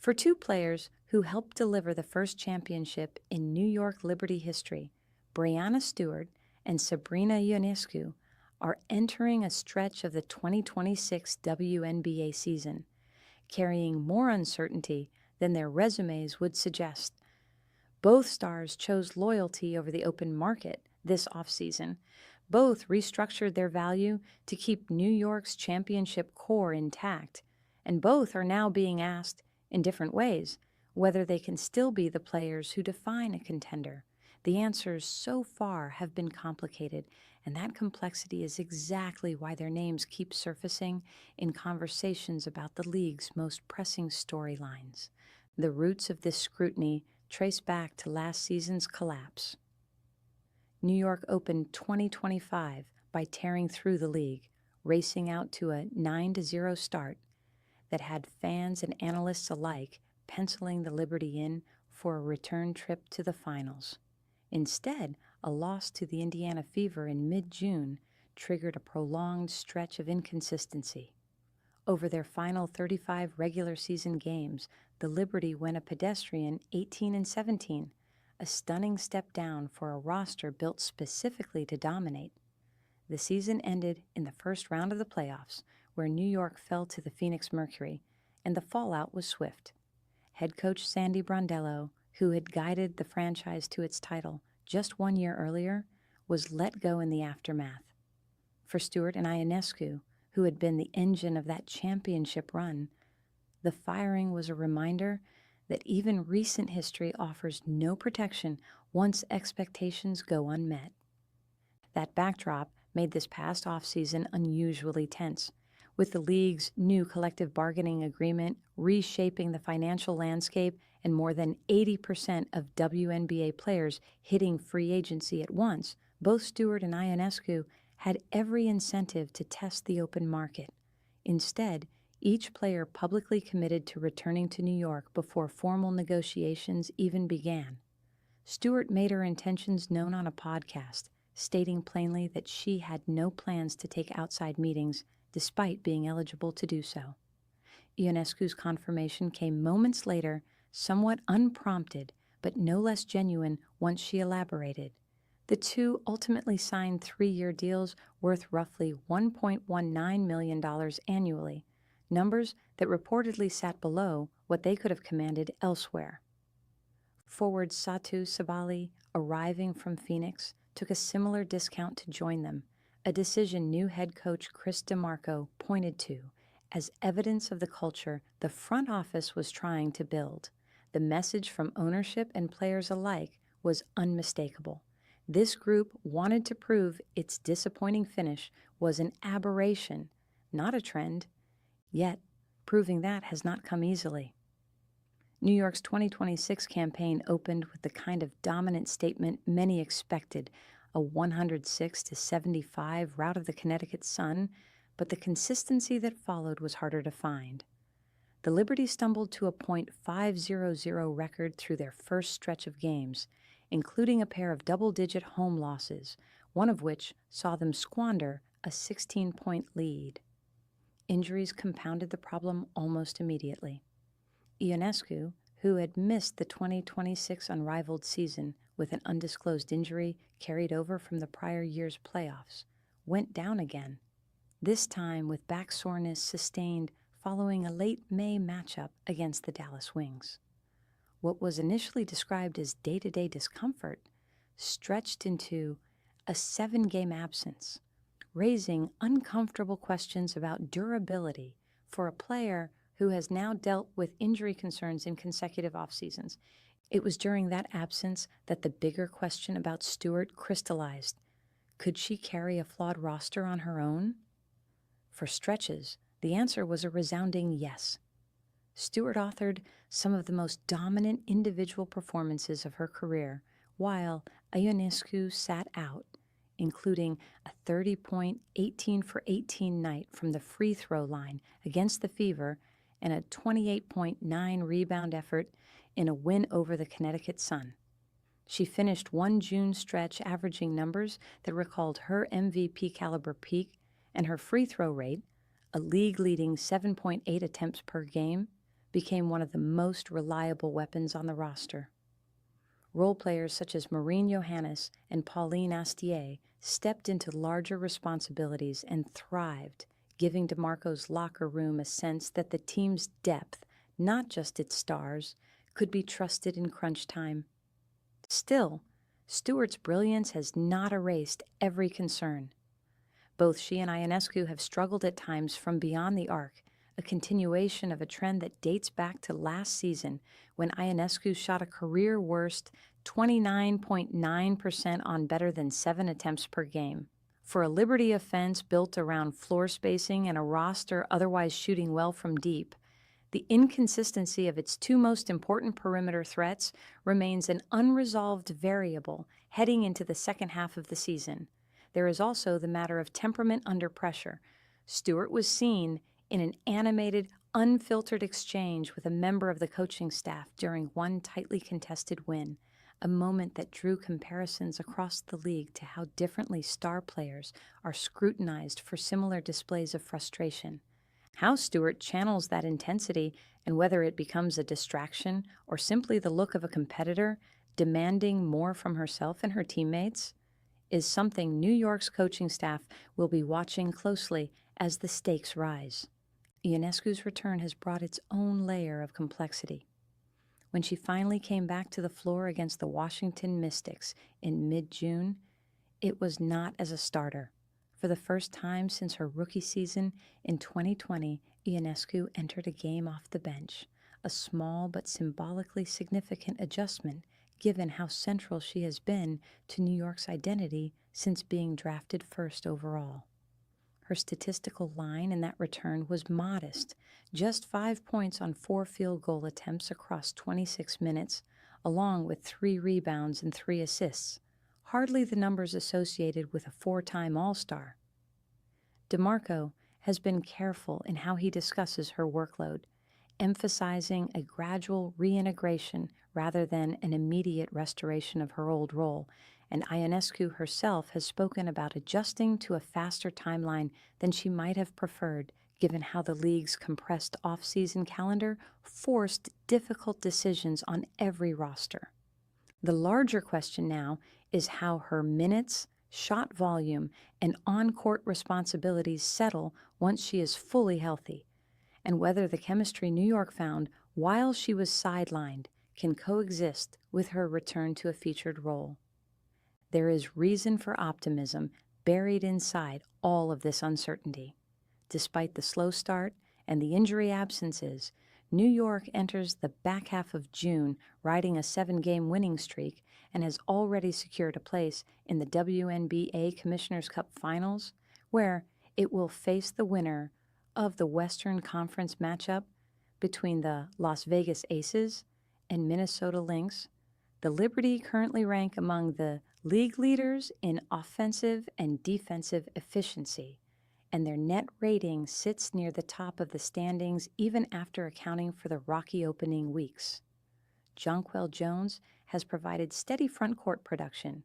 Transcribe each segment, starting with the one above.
For two players who helped deliver the first championship in New York Liberty history, Breanna Stewart and Sabrina Ionescu are entering a stretch of the 2026 WNBA season, carrying more uncertainty than their resumes would suggest. Both stars chose loyalty over the open market this offseason. Both restructured their value to keep New York's championship core intact, and both are now being asked, in different ways, whether they can still be the players who define a contender. The answers so far have been complicated, and that complexity is exactly why their names keep surfacing in conversations about the league's most pressing storylines. The roots of this scrutiny trace back to last season's collapse. New York opened 2025 by tearing through the league, racing out to a 9-0 start that had fans and analysts alike penciling the Liberty in for a return trip to the finals. Instead, a loss to the Indiana Fever in mid-June triggered a prolonged stretch of inconsistency. Over their final 35 regular season games, the Liberty went a pedestrian 18-17, a stunning step down for a roster built specifically to dominate. The season ended in the first round of the playoffs, where New York fell to the Phoenix Mercury, and the fallout was swift. Head coach Sandy Brondello, who had guided the franchise to its title just 1 year earlier, was let go in the aftermath. For Stewart and Ionescu, who had been the engine of that championship run, the firing was a reminder that even recent history offers no protection once expectations go unmet. That backdrop made this past offseason unusually tense, with the league's new collective bargaining agreement reshaping the financial landscape and more than 80% of WNBA players hitting free agency at once. Both Stewart and Ionescu had every incentive to test the open market. Instead, each player publicly committed to returning to New York before formal negotiations even began. Stewart made her intentions known on a podcast, stating plainly that she had no plans to take outside meetings despite being eligible to do so. Ionescu's confirmation came moments later, somewhat unprompted, but no less genuine once she elaborated. The two ultimately signed 3-year deals worth roughly $1.19 million annually, numbers that reportedly sat below what they could have commanded elsewhere. Forward Satu Sabali, arriving from Phoenix, took a similar discount to join them, a decision new head coach Chris DeMarco pointed to as evidence of the culture the front office was trying to build. The message from ownership and players alike was unmistakable. This group wanted to prove its disappointing finish was an aberration, not a trend. Yet, proving that has not come easily. New York's 2026 campaign opened with the kind of dominant statement many expected, a 106-75 rout of the Connecticut Sun, but the consistency that followed was harder to find. The Liberty stumbled to a .500 record through their first stretch of games, including a pair of double-digit home losses, one of which saw them squander a 16-point lead. Injuries compounded the problem almost immediately. Ionescu, who had missed the 2026 unrivaled season with an undisclosed injury carried over from the prior year's playoffs, went down again, this time with back soreness sustained following a late May matchup against the Dallas Wings. What was initially described as day-to-day discomfort stretched into a 7-game absence, raising uncomfortable questions about durability for a player who has now dealt with injury concerns in consecutive off-seasons. It was during that absence that the bigger question about Stewart crystallized. Could she carry a flawed roster on her own? For stretches, the answer was a resounding yes. Stewart authored some of the most dominant individual performances of her career, while Ionescu sat out, including a 30-point 18-for-18 night from the free throw line against the Fever and a 28.9 rebound effort in a win over the Connecticut Sun. She finished one June stretch averaging numbers that recalled her MVP caliber peak, and her free throw rate, a league-leading 7.8 attempts per game, became one of the most reliable weapons on the roster. Role players such as Maureen Johannes and Pauline Astier stepped into larger responsibilities and thrived, giving DeMarco's locker room a sense that the team's depth, not just its stars, could be trusted in crunch time. Still, Stewart's brilliance has not erased every concern. Both she and Ionescu have struggled at times from beyond the arc, a continuation of a trend that dates back to last season when Ionescu shot a career-worst 29.9% on better than 7 attempts per game. For a Liberty offense built around floor spacing and a roster otherwise shooting well from deep, the inconsistency of its two most important perimeter threats remains an unresolved variable heading into the second half of the season. There is also the matter of temperament under pressure. Stewart was seen in an animated, unfiltered exchange with a member of the coaching staff during one tightly contested win, a moment that drew comparisons across the league to how differently star players are scrutinized for similar displays of frustration. How Stewart channels that intensity and whether it becomes a distraction or simply the look of a competitor demanding more from herself and her teammates is something New York's coaching staff will be watching closely as the stakes rise. Ionescu's return has brought its own layer of complexity. When she finally came back to the floor against the Washington Mystics in mid-June, it was not as a starter. For the first time since her rookie season in 2020, Ionescu entered a game off the bench, a small but symbolically significant adjustment given how central she has been to New York's identity since being drafted first overall. Her statistical line in that return was modest, just 5 points on 4 field goal attempts across 26 minutes, along with 3 rebounds and 3 assists, hardly the numbers associated with a 4-time All-Star. DeMarco has been careful in how he discusses her workload, emphasizing a gradual reintegration rather than an immediate restoration of her old role, and Ionescu herself has spoken about adjusting to a faster timeline than she might have preferred, given how the league's compressed off-season calendar forced difficult decisions on every roster. The larger question now is how her minutes, shot volume, and on-court responsibilities settle once she is fully healthy, and whether the chemistry New York found while she was sidelined can coexist with her return to a featured role. There is reason for optimism buried inside all of this uncertainty. Despite the slow start and the injury absences, New York enters the back half of June riding a 7-game winning streak and has already secured a place in the WNBA Commissioner's Cup Finals, where it will face the winner of the Western Conference matchup between the Las Vegas Aces and Minnesota Lynx. The Liberty currently rank among the league leaders in offensive and defensive efficiency, and their net rating sits near the top of the standings even after accounting for the rocky opening weeks. Jonquel Jones has provided steady front court production,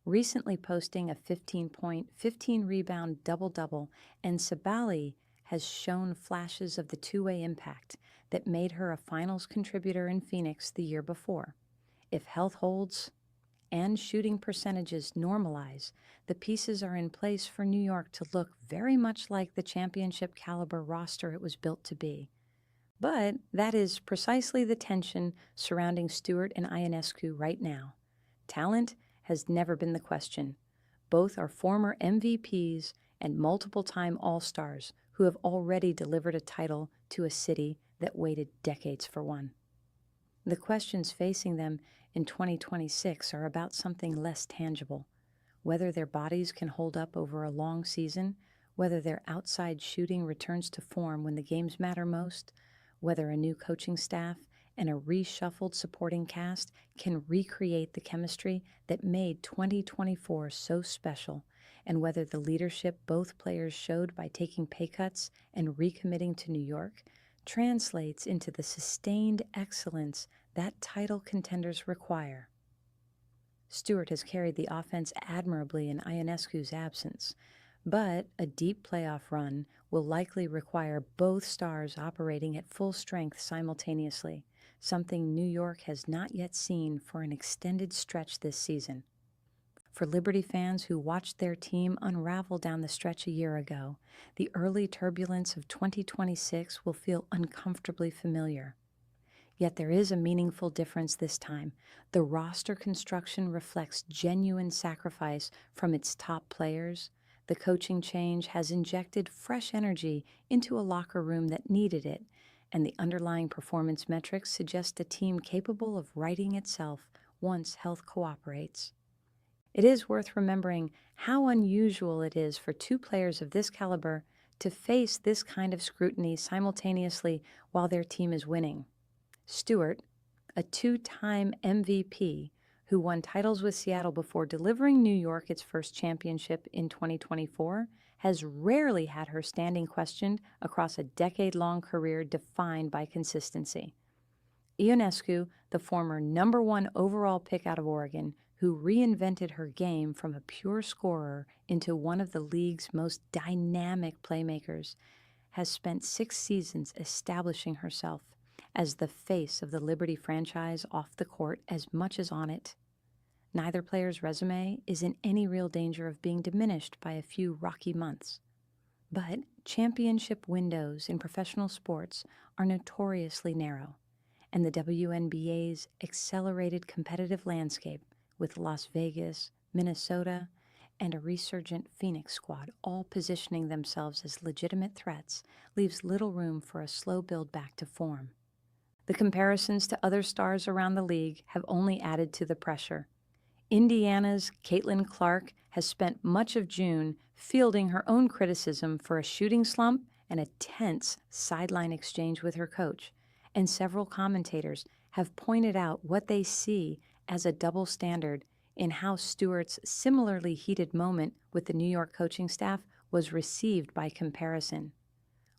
recently posting a 15-point, 15-rebound double-double, and Sabali has shown flashes of the two-way impact that made her a finals contributor in Phoenix the year before. If health holds and shooting percentages normalize, the pieces are in place for New York to look very much like the championship-caliber roster it was built to be. But that is precisely the tension surrounding Stewart and Ionescu right now. Talent has never been the question. Both are former MVPs and multiple-time All-Stars who have already delivered a title to a city that waited decades for one. The questions facing them in 2026 are about something less tangible: whether their bodies can hold up over a long season, whether their outside shooting returns to form when the games matter most, whether a new coaching staff and a reshuffled supporting cast can recreate the chemistry that made 2024 so special, and whether the leadership both players showed by taking pay cuts and recommitting to New York translates into the sustained excellence that title contenders require. Stewart has carried the offense admirably in Ionescu's absence, but a deep playoff run will likely require both stars operating at full strength simultaneously, something New York has not yet seen for an extended stretch this season. For Liberty fans who watched their team unravel down the stretch a year ago, the early turbulence of 2026 will feel uncomfortably familiar. Yet there is a meaningful difference this time. The roster construction reflects genuine sacrifice from its top players. The coaching change has injected fresh energy into a locker room that needed it, and the underlying performance metrics suggest a team capable of righting itself once health cooperates. It is worth remembering how unusual it is for two players of this caliber to face this kind of scrutiny simultaneously while their team is winning. Stewart, a two-time MVP who won titles with Seattle before delivering New York its first championship in 2024, has rarely had her standing questioned across a decade-long career defined by consistency. Ionescu, the former #1 overall pick out of Oregon, who reinvented her game from a pure scorer into one of the league's most dynamic playmakers, has spent 6 seasons establishing herself as the face of the Liberty franchise off the court as much as on it. Neither player's resume is in any real danger of being diminished by a few rocky months. But championship windows in professional sports are notoriously narrow, and the WNBA's accelerated competitive landscape with Las Vegas, Minnesota, and a resurgent Phoenix squad all positioning themselves as legitimate threats leaves little room for a slow build back to form. The comparisons to other stars around the league have only added to the pressure. Indiana's Caitlin Clark has spent much of June fielding her own criticism for a shooting slump and a tense sideline exchange with her coach, and several commentators have pointed out what they see as a double standard in how Stewart's similarly heated moment with the New York coaching staff was received by comparison.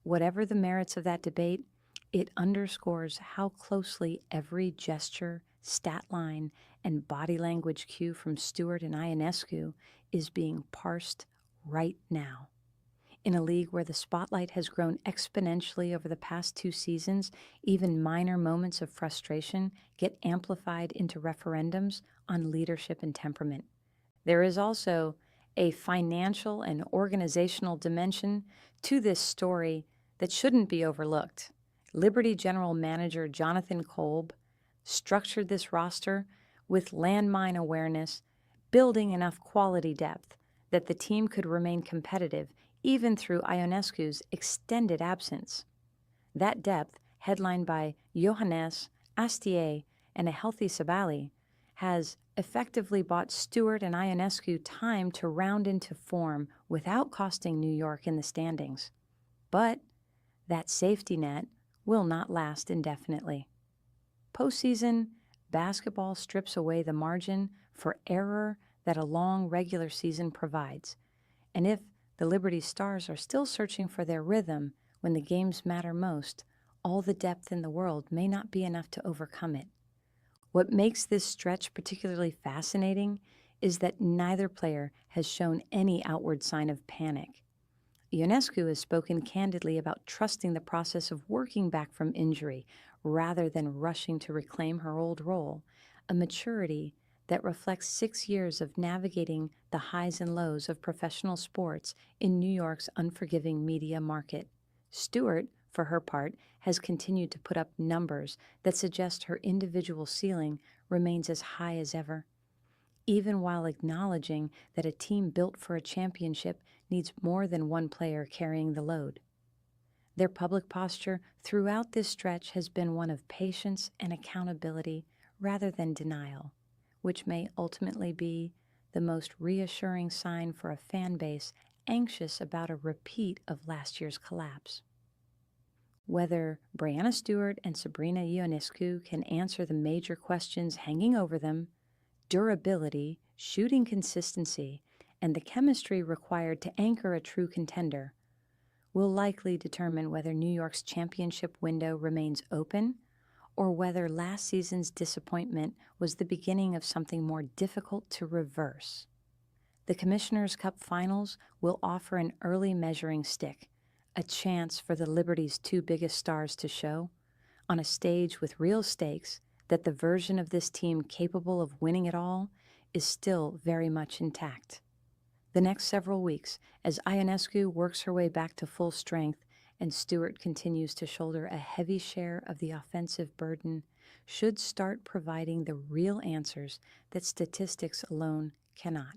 Whatever the merits of that debate, it underscores how closely every gesture, stat line, and body language cue from Stewart and Ionescu is being parsed right now. In a league where the spotlight has grown exponentially over the past 2 seasons, even minor moments of frustration get amplified into referendums on leadership and temperament. There is also a financial and organizational dimension to this story that shouldn't be overlooked. Liberty General Manager Jonathan Kolb structured this roster with landmine awareness, building enough quality depth that the team could remain competitive even through Ionescu's extended absence. That depth, headlined by Johannes, Astier, and a healthy Sabali, has effectively bought Stewart and Ionescu time to round into form without costing New York in the standings. But that safety net will not last indefinitely. Postseason basketball strips away the margin for error that a long regular season provides, and if the Liberty Stars are still searching for their rhythm when the games matter most, all the depth in the world may not be enough to overcome it. What makes this stretch particularly fascinating is that neither player has shown any outward sign of panic. Ionescu has spoken candidly about trusting the process of working back from injury rather than rushing to reclaim her old role, a maturity that reflects 6 years of navigating the highs and lows of professional sports in New York's unforgiving media market. Stewart, for her part, has continued to put up numbers that suggest her individual ceiling remains as high as ever, even while acknowledging that a team built for a championship needs more than one player carrying the load. Their public posture throughout this stretch has been one of patience and accountability rather than denial, which may ultimately be the most reassuring sign for a fan base anxious about a repeat of last year's collapse. Whether Breanna Stewart and Sabrina Ionescu can answer the major questions hanging over them, durability, shooting consistency, and the chemistry required to anchor a true contender, will likely determine whether New York's championship window remains open or whether last season's disappointment was the beginning of something more difficult to reverse. The Commissioner's Cup Finals will offer an early measuring stick, a chance for the Liberty's two biggest stars to show, on a stage with real stakes, that the version of this team capable of winning it all is still very much intact. The next several weeks, as Ionescu works her way back to full strength and Stewart continues to shoulder a heavy share of the offensive burden, should start providing the real answers that statistics alone cannot.